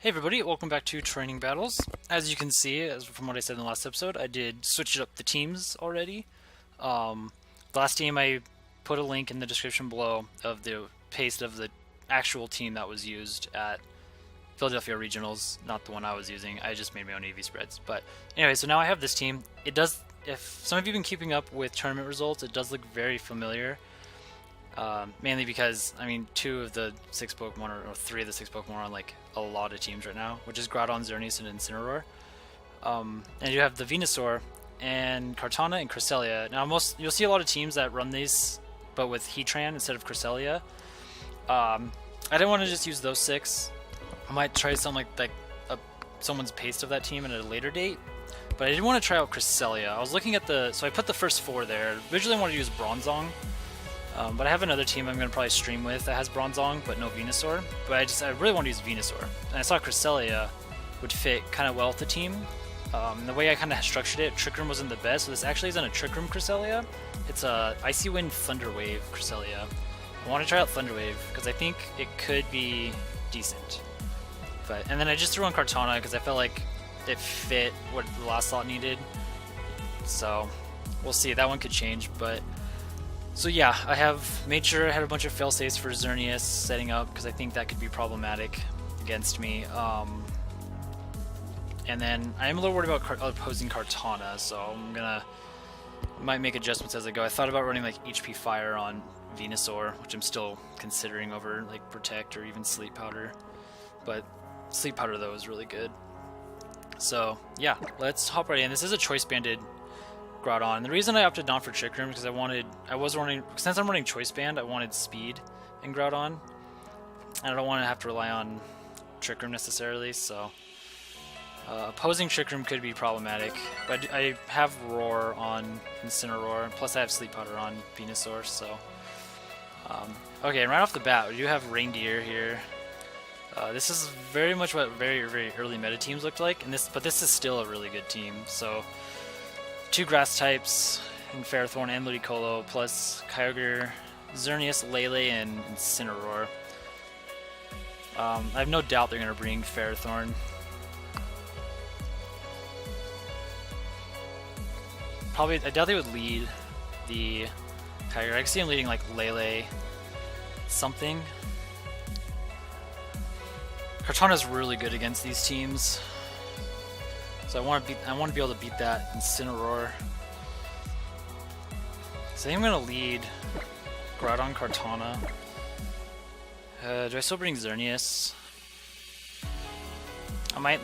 Hey everybody, welcome back to Training Battles. As you can see, as from what I said in the last episode, I did switch up the teams already. The last team I put a link in the description below of the paste of the actual team that was used at Philadelphia Regionals, not the one I was using. I just made my own AV spreads. But anyway, so now I have this team. It does, if some of you have been keeping up with tournament results, it does look very familiar. Mainly because, I mean, 2 of the 6 Pokemon, or 3 of the 6 Pokemon are on, like, a lot of teams right now, which is Groudon, Xerneas, and Incineroar. And you have the Venusaur, and Kartana, and Cresselia. Now, you'll see a lot of teams that run these, but with Heatran instead of Cresselia. I didn't want to just use those 6. I might try something like someone's paste of that team at a later date. But I did want to try out Cresselia. I was looking at so I put the first 4 there. Originally I wanted to use Bronzong. But I have another team I'm going to probably stream with that has Bronzong, but no Venusaur. But I really want to use Venusaur. And I saw Cresselia would fit kind of well with the team. The way I kind of structured it, Trick Room wasn't the best, so this actually isn't a Trick Room Cresselia. It's a Icy Wind Thunder Wave Cresselia. I want to try out Thunder Wave, because I think it could be decent. And then I just threw on Kartana, because I felt like it fit what the last slot needed. So, we'll see. That one could change, but... So yeah, I have made sure I had a bunch of failsafes for Xerneas setting up because I think that could be problematic against me. And then I am a little worried about opposing Kartana, so might make adjustments as I go. I thought about running like HP Fire on Venusaur, which I'm still considering over like Protect or even Sleep Powder. But Sleep Powder though is really good. So yeah, let's hop right in. This is a choice banded Groudon. And the reason I opted not for Trick Room is because since I'm running Choice Band, I wanted speed in Groudon. And I don't want to have to rely on Trick Room necessarily, so opposing Trick Room could be problematic. But I have Roar on Incineroar, plus I have Sleep Powder on Venusaur, so okay, and right off the bat, we do have Reindeer here. This is very much what very early meta teams looked like, but this is still a really good team. So 2 grass types in Ferrothorn and Ludicolo, plus Kyogre, Xerneas, Lele, and Incineroar. I have no doubt they're going to bring Ferrothorn. I doubt they would lead the Kyogre. I can see him leading like Lele something. Kartana's really good against these teams. So I want to be able to beat that Incineroar. So I think I'm gonna lead Groudon Kartana. Do I still bring Xerneas? I might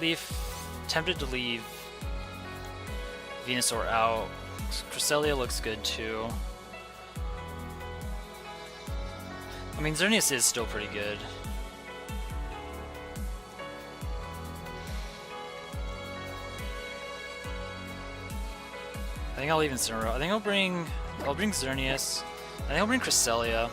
tempted to leave Venusaur out. Cresselia looks good too. I mean, Xerneas is still pretty good. I think I'll leave Incineroar. I think I'll bring Xerneas. I think I'll bring Cresselia.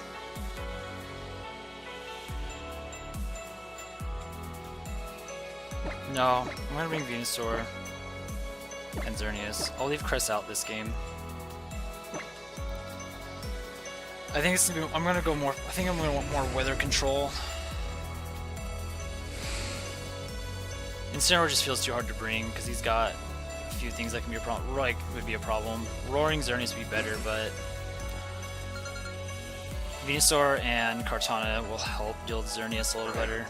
No, I'm gonna bring Venusaur and Xerneas. I'll leave Cress out this game. I think I'm gonna go more. I think I'm gonna want more weather control. Incineroar just feels too hard to bring because he's got a few things that can be a problem. Would be a problem. Roaring Xerneas would be better, but Venusaur and Kartana will help deal with Xerneas a little better.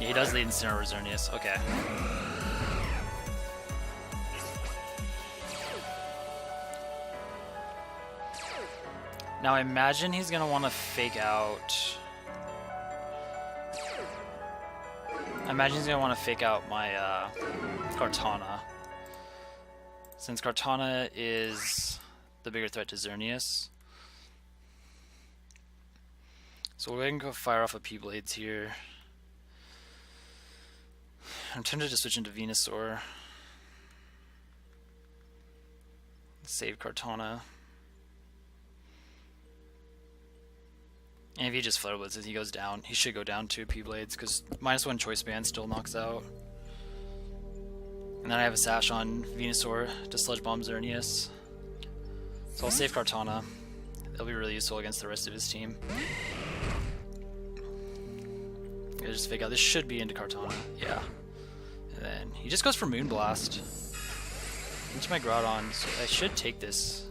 Yeah, he does lead Incineroar Xerneas. Okay. Now I imagine he's gonna want to fake out. I imagine he's gonna want to fake out my Kartana, since Kartana is the bigger threat to Xerneas. So we're going to go fire off a P-Blades here. I'm tempted to switch into Venusaur. Save Kartana. And if he just Flare Blitzes, he goes down. He should go down to P-Blades, because -1 Choice Band still knocks out. And then I have a Sash on Venusaur to Sludge Bomb Xerneas. So I'll save Kartana. That'll be really useful against the rest of his team. I just figure out this should be into Kartana. Yeah. And then he just goes for Moonblast into my Groudon. So I should take this.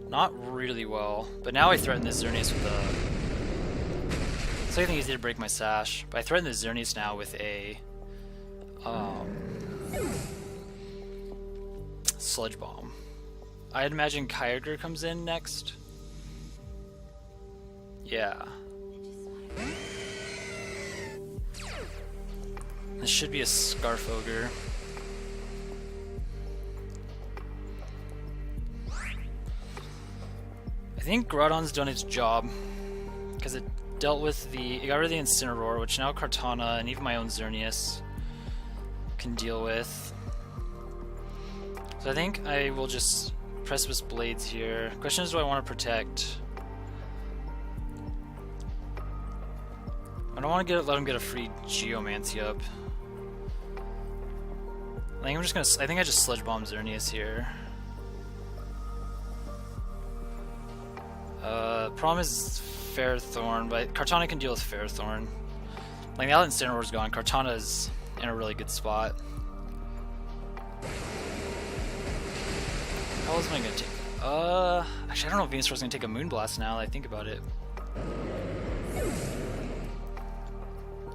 Not really well, but now I threaten this Xerneas with a... So I think he's going to break my Sash, but I threaten this Xerneas now with a Sludge Bomb. I'd imagine Kyogre comes in next. Yeah. This should be a Scarf Ogre. I think Groudon's done its job because it dealt with it got rid of the Incineroar, which now Kartana and even my own Xerneas can deal with. So I think I will just Precipice Blades here. Question is, do I want to protect? I don't want to let him get a free Geomancy up. I think I just Sludge Bomb Xerneas here. Problem is Ferrothorn, but Kartana can deal with Ferrothorn. Like, now that Incineroar's gone, Kartana is in a really good spot. How else am I gonna take? Actually, I don't know if Venusaur's gonna take a Moonblast now that I think about it.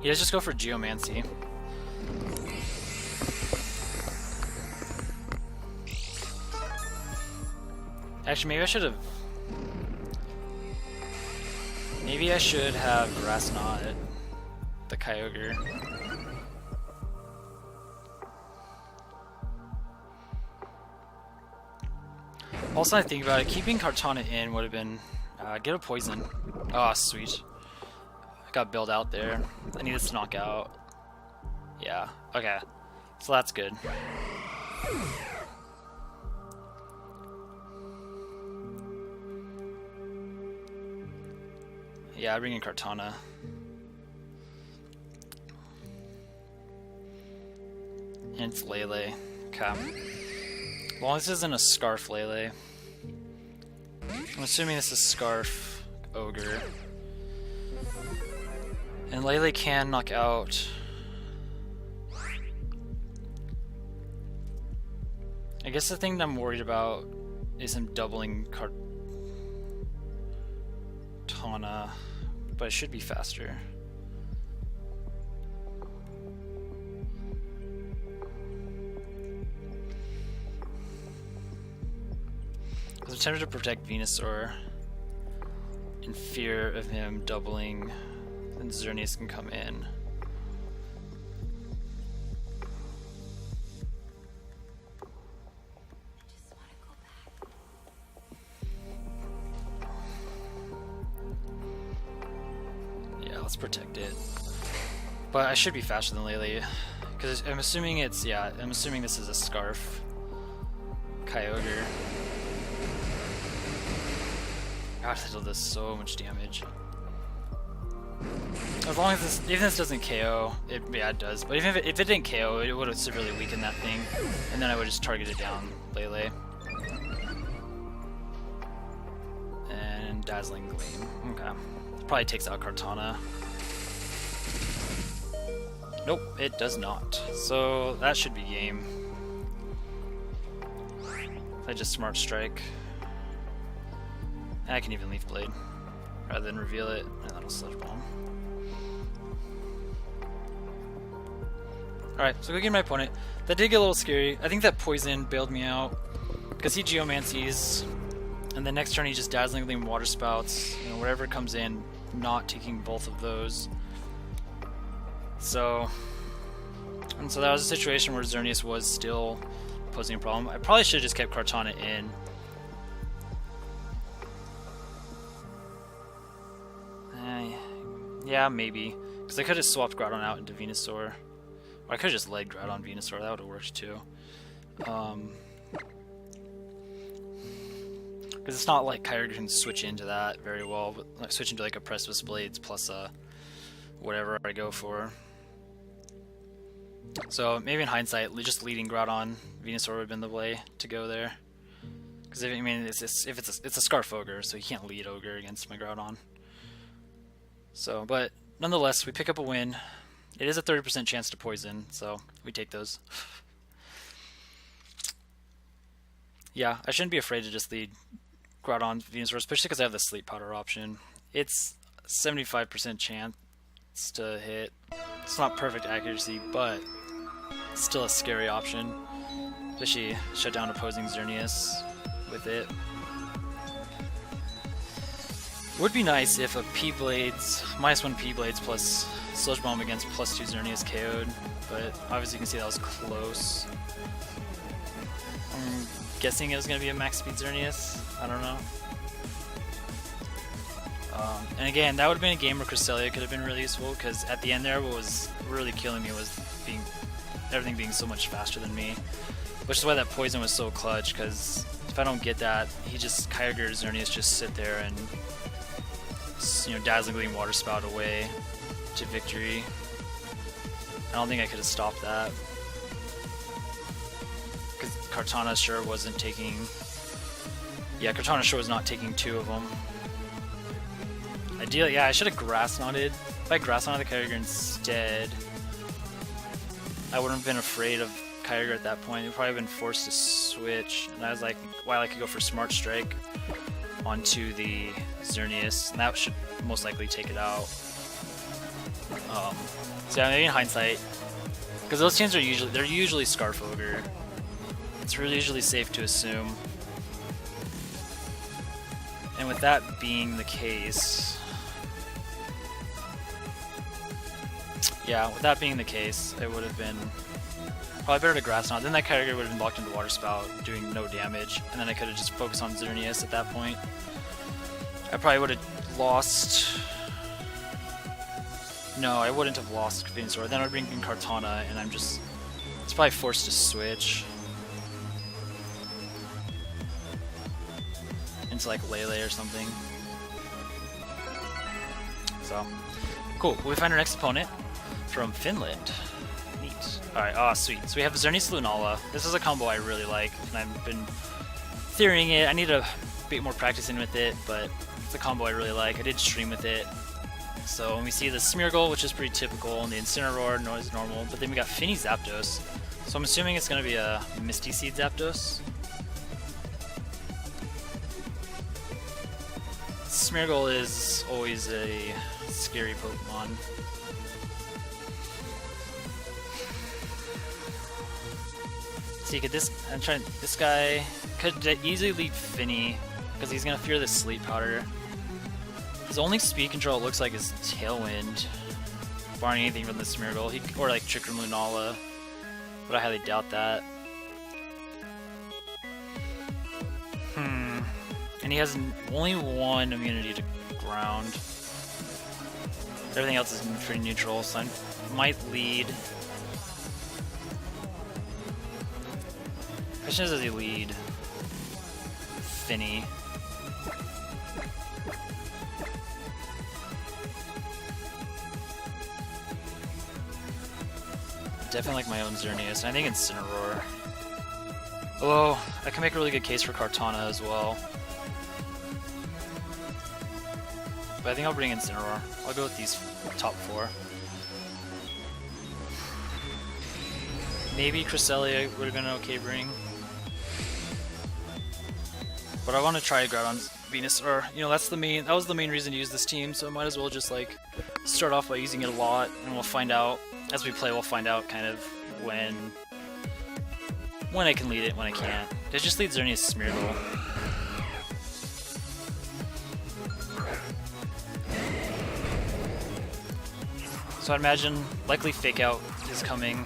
He does just go for Geomancy. Actually, maybe I should have Grass Knot the Kyogre. Also, I think about it, keeping Kartana in would have been get a Poison. Oh, sweet. I got built out there. I need this to knock out. Yeah. Okay. So that's good. Yeah, I bring in Kartana. And it's Lele. Okay. As long as this isn't a Scarf Lele. I'm assuming this is Scarf Ogre. And Lele can knock out... I guess the thing that I'm worried about is him doubling Kartana, but it should be faster. I was tempted to protect Venusaur in fear of him doubling, then Xerneas can come in. Yeah, let's protect it. But I should be faster than Lele, because I'm assuming it's, yeah, I'm assuming this is a Scarf Kyogre. Gosh, this does so much damage. As long as this, even if this doesn't KO, yeah, it does. But even if it didn't KO, it would have severely weakened that thing, and then I would just target it down Lele. And Dazzling Gleam. Okay. Probably takes out Kartana. Nope, it does not. So that should be game. If I just Smart Strike. I can even Leaf Blade rather than reveal it, and that'll Sludge Bomb. Alright, so go get my opponent. That did get a little scary. I think that Poison bailed me out because he Geomancies, and the next turn he just Dazzling Gleam, Water Spouts, you know, whatever comes in, not taking both of those. So that was a situation where Xerneas was still posing a problem. I probably should have just kept Kartana in. Yeah, maybe. Because I could have swapped Groudon out into Venusaur. Or I could have just led Groudon Venusaur, that would have worked too. Because it's not like Kyogre can switch into that very well, but like switch into like a Precipice Blades plus a whatever I go for. So maybe in hindsight, just leading Groudon Venusaur would have been the way to go there. Because I mean, it's a Scarf Ogre, so you can't lead Ogre against my Groudon. So, but nonetheless, we pick up a win. It is a 30% chance to poison, so we take those. Yeah, I shouldn't be afraid to just lead Groudon Venusaur, especially because I have the Sleep Powder option. It's 75% chance to hit. It's not perfect accuracy, but still a scary option. Especially shut down opposing Xerneas with it. Would be nice if a P-Blades, -1 P-Blades plus Sludge Bomb against +2 Xerneas KO'd, but obviously you can see that was close. I'm guessing it was going to be a max speed Xerneas. I don't know. And again, that would have been a game where Cresselia could have been really useful, because at the end there, what was really killing me was everything being so much faster than me. Which is why that poison was so clutch, because if I don't get that, he just Kyogre Xerneas just sit there and, you know, Dazzling Gleam Water Spout away to victory. I don't think I could have stopped that, because Kartana sure wasn't taking. Yeah, Kartana sure was not taking 2 of them. Ideally, yeah, I should have Grass Knotted. If I Grass Knotted the Kyogre instead, I wouldn't have been afraid of Kyogre at that point. We'd probably been forced to switch, and I was like, well, I could go for Smart Strike onto the Xerneas, and that should most likely take it out. So yeah, maybe in hindsight, because those teams are usually Scarf Ogre. It's really usually safe to assume. And with that being the case, yeah, with that being the case, it would have been probably better to Grass Knot. Then that Kyogre would have been locked into Water Spout, doing no damage, and then I could have just focused on Xerneas at that point. I probably would have lost. No, I wouldn't have lost Venusaur. Then I would bring in Kartana, and it's probably forced to switch into like Lele or something. So, cool. We find our next opponent from Finland. Neat. Alright, sweet. So we have Xerneas Lunala. This is a combo I really like, and I've been theorying it. I need a bit more practice in with it, but it's a combo I really like. I did stream with it. So when we see the Smeargle, which is pretty typical, and the Incineroar is normal, but then we got Finny Zapdos. So I'm assuming it's going to be a Misty Seed Zapdos. Smeargle is always a scary Pokemon. See, this guy could easily lead Finny, because he's going to fear the Sleep Powder. His only speed control, it looks like, is Tailwind, barring anything from the Smeargle, or like Trick Room Lunala, but I highly doubt that. And he has only 1 immunity to ground. Everything else is pretty neutral, so I might lead. Question is, does he lead Finny? Definitely like my own Xerneas, and I think Incineroar. Although, I can make a really good case for Kartana as well. But I think I'll bring Incineroar. I'll go with these top 4. Maybe Cresselia would have been an okay bring. But I want to try Groudon Venusaur. You know, that was the main reason to use this team, so I might as well just like start off by using it a lot, and we'll find out as we play. We'll find out kind of when I can lead it, when I can't. It just leads Xerneas Smeargle. So I'd imagine likely Fake Out is coming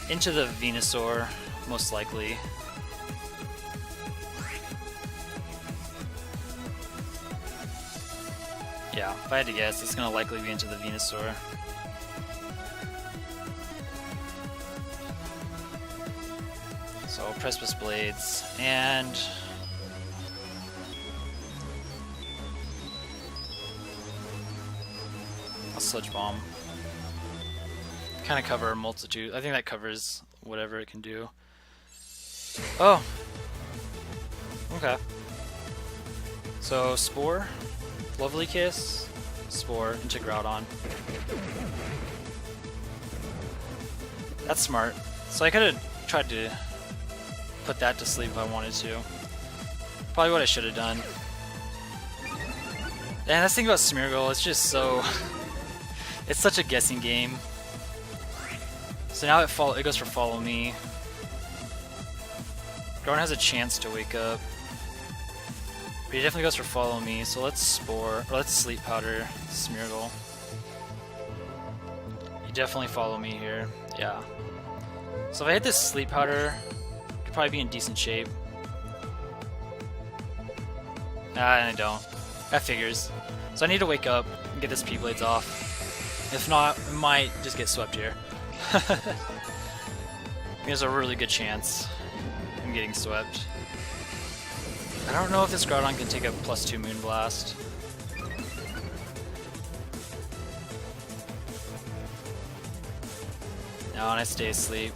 into the Venusaur, most likely. Yeah, if I had to guess, it's going to likely be into the Venusaur. So, Precipice Blades, and a Sludge Bomb. Kind of cover a multitude. I think that covers whatever it can do. Oh! Okay. So Spore, Lovely Kiss, Spore into Groudon. That's smart. So I could have tried to put that to sleep if I wanted to. Probably what I should have done. And this thing about Smeargle, it's just so... it's such a guessing game. So now it goes for Follow Me. Groudon has a chance to wake up. But he definitely goes for Follow Me, so let's Spore, or let's Sleep Powder Smeargle. You definitely Follow Me here, yeah. So if I hit this Sleep Powder, I could probably be in decent shape. Ah, I don't. That figures. So I need to wake up and get this P-Blades off. If not, I might just get swept here. There's a really good chance I'm getting swept. I don't know if this Groudon can take a +2 Moonblast. No, and I stay asleep.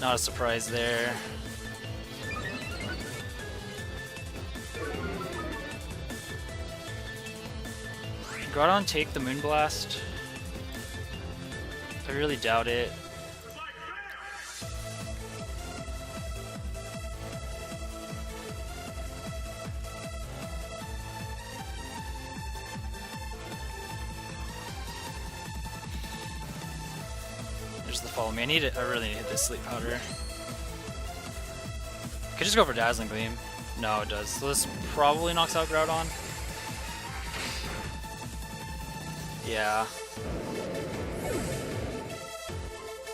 Not a surprise there. Can Groudon take the Moonblast? I really doubt it. There's the Follow Me. I really need to hit this Sleep Powder. Could just go for Dazzling Gleam. No, it does. So this probably knocks out Groudon. Yeah.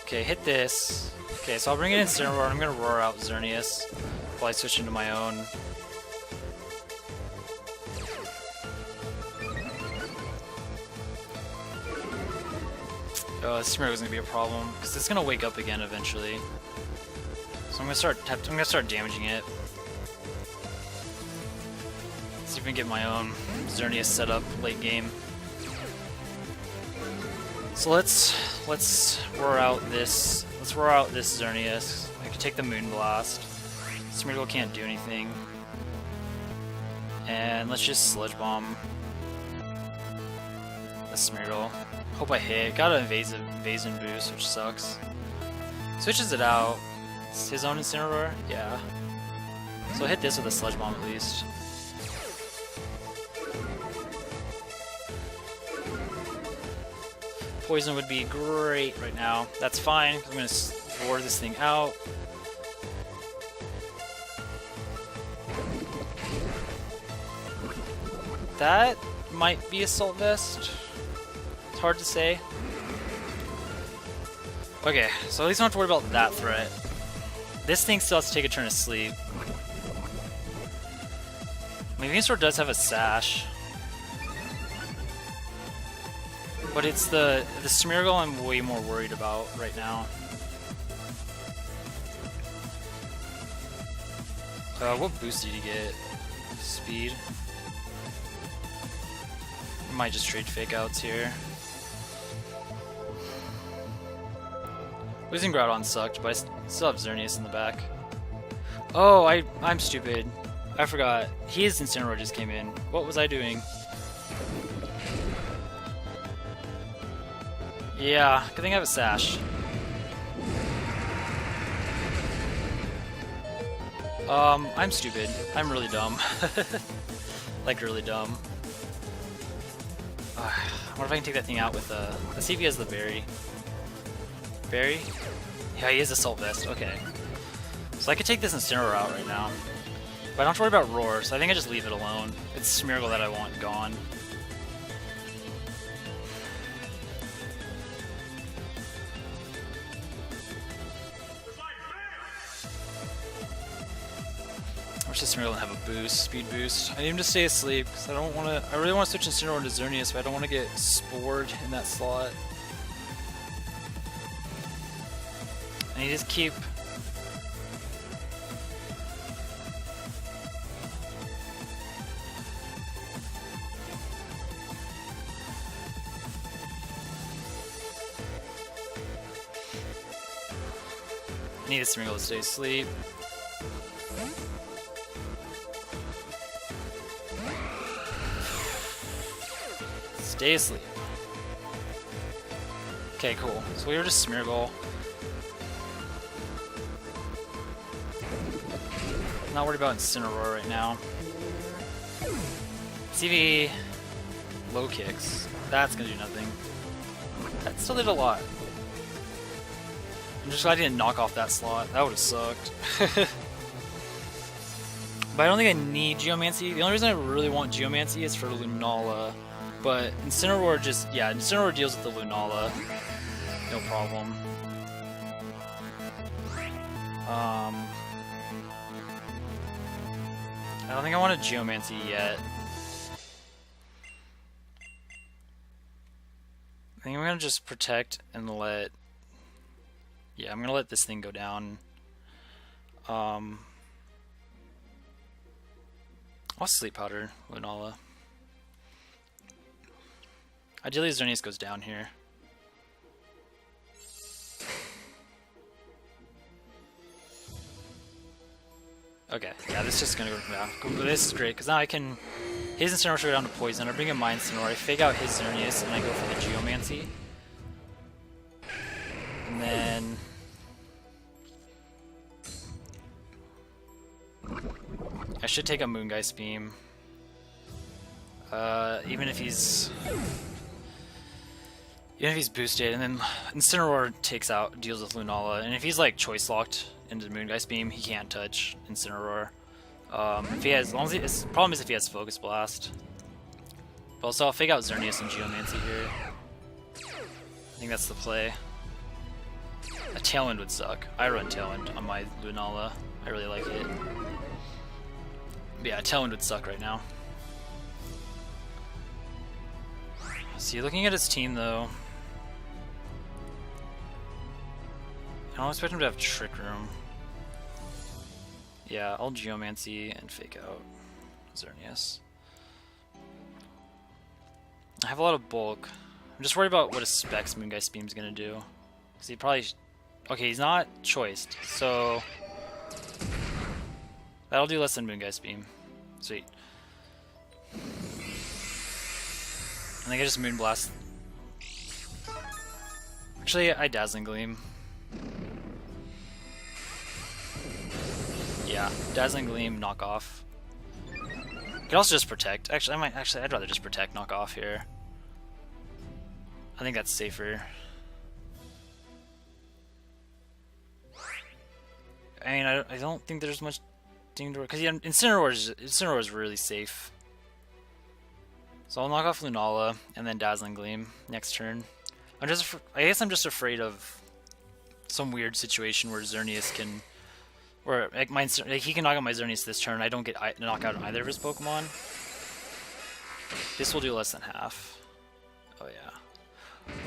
Okay, hit this. Okay, so I'll bring it in Incineroar, and I'm gonna roar out Xerneas while I switch into my own. Oh, this Smeargle is gonna be a problem because it's gonna wake up again eventually. So I'm gonna start damaging it. See if I can get my own Xerneas set up late game. So let's roar out this. Let's roar out this Xerneas. I can take the Moonblast. Smeargle can't do anything. And let's just Sludge Bomb the Smeargle. Hope I hit. Got an Evasion boost, which sucks. Switches it out. It's his own Incineroar? Yeah. So hit this with a Sludge Bomb at least. Poison would be great right now. That's fine. I'm going to roar this thing out. That might be Assault Vest. It's hard to say. Okay, so at least I don't have to worry about that threat. This thing still has to take a turn of sleep. My Venusaur does have a Sash. But it's the Smeargle I'm way more worried about right now. What boost did he get? Speed. Might just trade Fake Outs here. Losing Groudon sucked, but I still have Xerneas in the back. Oh, I'm stupid. I forgot. His Incineroar just came in. What was I doing? Yeah, good thing I have a Sash. I'm stupid. I'm really dumb. Like, really dumb. I wonder if I can take that thing out with let's see if he has the Berry. Berry? Yeah, he has Assault Vest. Okay. So I could take this Incineroar out right now. But I don't have to worry about Roar, so I think I just leave it alone. It's Smeargle that I want gone. I wish this Smeargle would have a boost, speed boost. I need him to stay asleep because I don't want to. I really want to switch Incineroar to Xerneas, but I don't want to get spored in that slot. I need to just keep. I need this Smeargle to stay asleep. Stay asleep. Okay, cool. So we were just Smeargle. Not worried about Incineroar right now. CV low kicks. That's gonna do nothing. That still did a lot. I'm just glad I didn't knock off that slot. That would have sucked. But I don't think I need Geomancy. The only reason I really want Geomancy is for Lunala. But Incineroar just, yeah, Incineroar deals with the Lunala. No problem. I don't think I want a Geomancy yet. I think I'm gonna just protect and let... Yeah, I'm gonna let this thing go down. I'll Sleep Powder Lunala. Ideally, Xerneas goes down here. Okay, yeah, this is just gonna go down. This is great, because now I can... His Incineroar should go down to Poison, I bring in my Incineroar, I fake out his Xerneas, and I go for the Geomancy. And then... I should take a Moongeist Beam. Even if he's boosted, and then Incineroar deals with Lunala, and if he's like choice locked into Moongeist Beam, he can't touch Incineroar. If he has, his problem is if he has Focus Blast. But also I'll fake out Xerneas and Geomancy here. I think that's the play. A Tailwind would suck. I run Tailwind on my Lunala. I really like it. But yeah, Tailwind would suck right now. See, looking at his team though, I don't expect him to have Trick Room. Yeah, I'll Geomancy and fake out Xerneas. I have a lot of bulk. I'm just worried about what a Specs Moongeist Beam's gonna do. Cause he probably... Okay, he's not choiced, so... That'll do less than Moongeist Beam. Sweet. I think I just Moonblast. Actually, I Dazzling Gleam. Yeah, Dazzling Gleam, knock off. Could also just protect. Actually, I'd rather just protect, knock off here. I think that's safer. I mean, I don't think there's much thing to work because Incineroar is really safe. So I'll knock off Lunala and then Dazzling Gleam next turn. I guess I'm just afraid of some weird situation where Xerneas can, where like he can knock out my Xerneas this turn. I don't get knock out either of his Pokemon. This will do less than half. Oh yeah.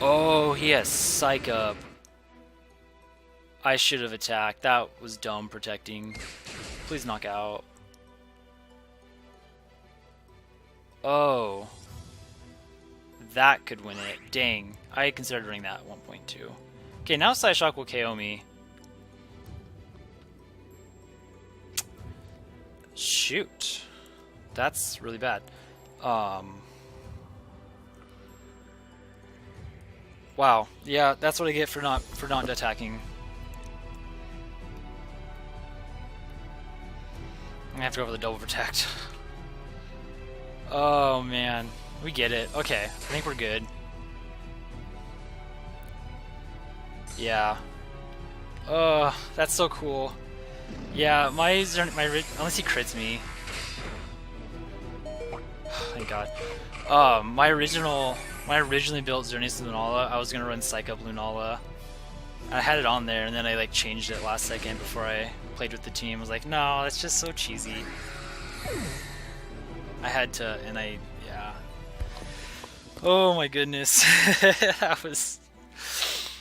Oh, he has Psych Up. I should have attacked. That was dumb protecting. Please knock out. Oh. That could win it. Dang. I considered running that at 1.2. Okay, now Psyshock will KO me. Shoot. That's really bad. Wow. Yeah, that's what I get for not attacking. I'm gonna have to go for the double protect. Oh man, we get it. Okay, I think we're good. Yeah. That's so cool. Yeah, unless he crits me. Thank God. My originally built Xerneas Lunala, I was gonna run Psych Up Lunala. I had it on there, and then I like changed it last second before I played with the team. I was like, no, that's just so cheesy. I had to, and yeah. Oh my goodness. That was...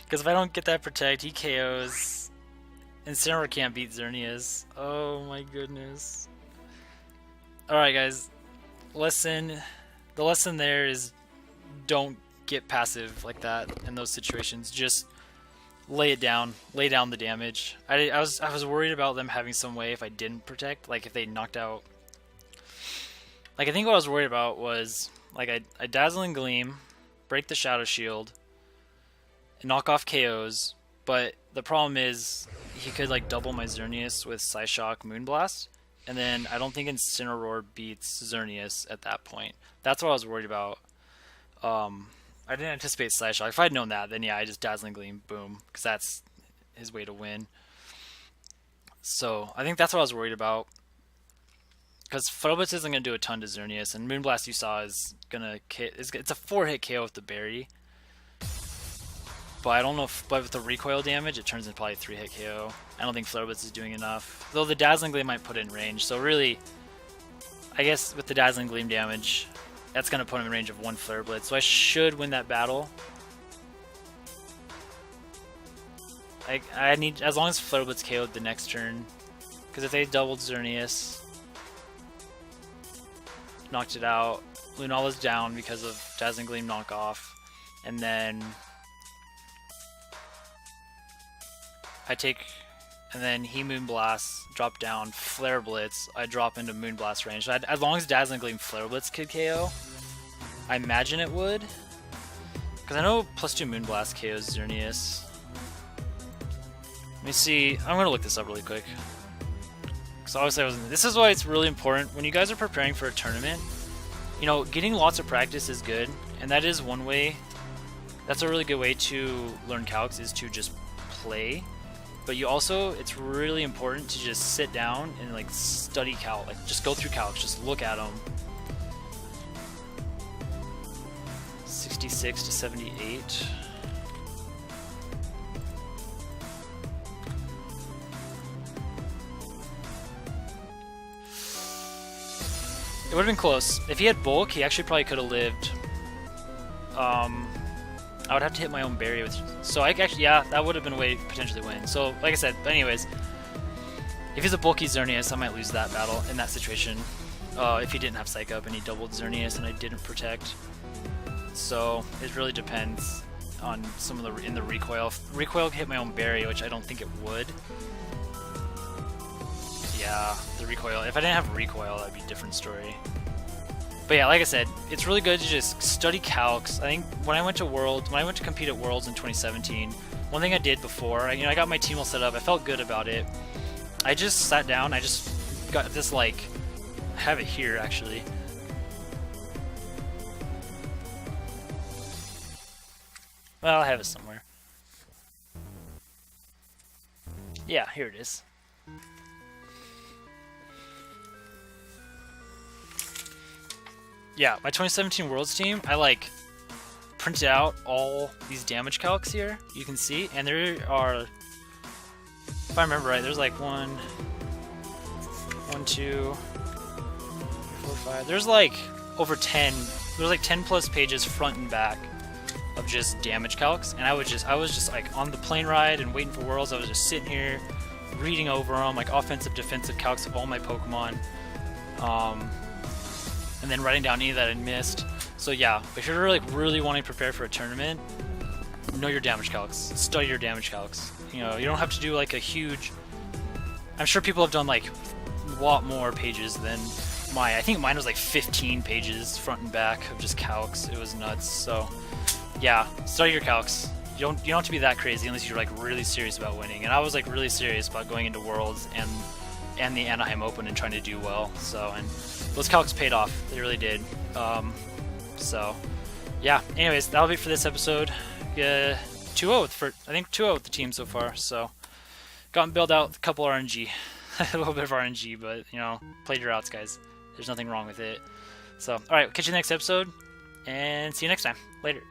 Because if I don't get that protect, he KOs. Incineroar can't beat Xerneas. Oh my goodness. Alright guys, the lesson there is don't get passive like that in those situations. Just lay it down, lay down the damage. I was worried about them having some way if I didn't protect, like if they knocked out. Like I think what I was worried about was like I Dazzling Gleam, break the Shadow Shield, and knock off KOs, but the problem is he could like double my Xerneas with Psyshock Moonblast, and then I don't think Incineroar beats Xerneas at that point. That's what I was worried about. I didn't anticipate Psyshock. If I'd known that, then yeah, I just Dazzling Gleam, boom, because that's his way to win. So I think that's what I was worried about. Because Phobos isn't going to do a ton to Xerneas, and Moonblast you saw is going to it's a 4-hit KO with the berry. But I don't know if, but with the recoil damage, it turns into probably 3-hit KO. I don't think Flare-Blitz is doing enough. Though the Dazzling Gleam might put it in range. So really, I guess with the Dazzling Gleam damage, that's going to put him in range of 1 Flare-Blitz. So I should win that battle. I need, as long as Flare-Blitz KO'd the next turn. Because if they doubled Xerneas, knocked it out, Lunala's down because of Dazzling Gleam knockoff, and then I take, and then he Moonblast, drop down, Flare Blitz, I drop into Moonblast range. So as long as Dazzling Gleam Flare Blitz could KO, I imagine it would. Because I know +2 Moonblast KOs Xerneas. Let me see, I'm going to look this up really quick. So obviously this is why it's really important when you guys are preparing for a tournament. You know, getting lots of practice is good, and that is one way. That's a really good way to learn calcs, is to just play. But you also, it's really important to just sit down and like study calc, like just go through calcs, just look at them. 66 to 78. It would have been close. If he had bulk, he actually probably could have lived. I would have to hit my own barrier with. So I actually, yeah, that would have been a way to potentially win. So like I said, but anyways, if he's a bulky Xerneas, I might lose that battle in that situation. If he didn't have Psych Up and he doubled Xerneas and I didn't protect. So it really depends on some of the in the recoil. If recoil hit my own barrier, which I don't think it would. Yeah, the recoil. If I didn't have recoil, that'd be a different story. But yeah, like I said, it's really good to just study calcs. I think when I went to compete at Worlds in 2017, one thing I did before, I got my team all set up. I felt good about it. I just sat down. I just got this I have it here actually. Well, I have it somewhere. Yeah, here it is. Yeah, my 2017 Worlds team, I printed out all these damage calcs here, you can see, and there are, if I remember right, there's like 1, 2, 4, 5, there's like over 10, there's like 10 plus pages front and back of just damage calcs, and I was just like on the plane ride and waiting for Worlds. I was just sitting here reading over them, like offensive, defensive calcs of all my Pokemon. And then writing down any that I missed. So yeah, if you're really wanting to prepare for a tournament, know your damage calcs, study your damage calcs. You know, you don't have to do like a huge. I'm sure people have done like a lot more pages than mine. I think mine was like 15 pages front and back of just calcs. It was nuts. So yeah, study your calcs. You don't have to be that crazy unless you're like really serious about winning. And I was like really serious about going into Worlds and the Anaheim Open and trying to do well. So and those calcs paid off. They really did. So yeah. Anyways, that'll be for this episode. 2-0 for I think 2-0 with the team so far. So gotten build out a couple RNG, a little bit of RNG, but played your outs, guys. There's nothing wrong with it. So all right, catch you next episode, and see you next time. Later.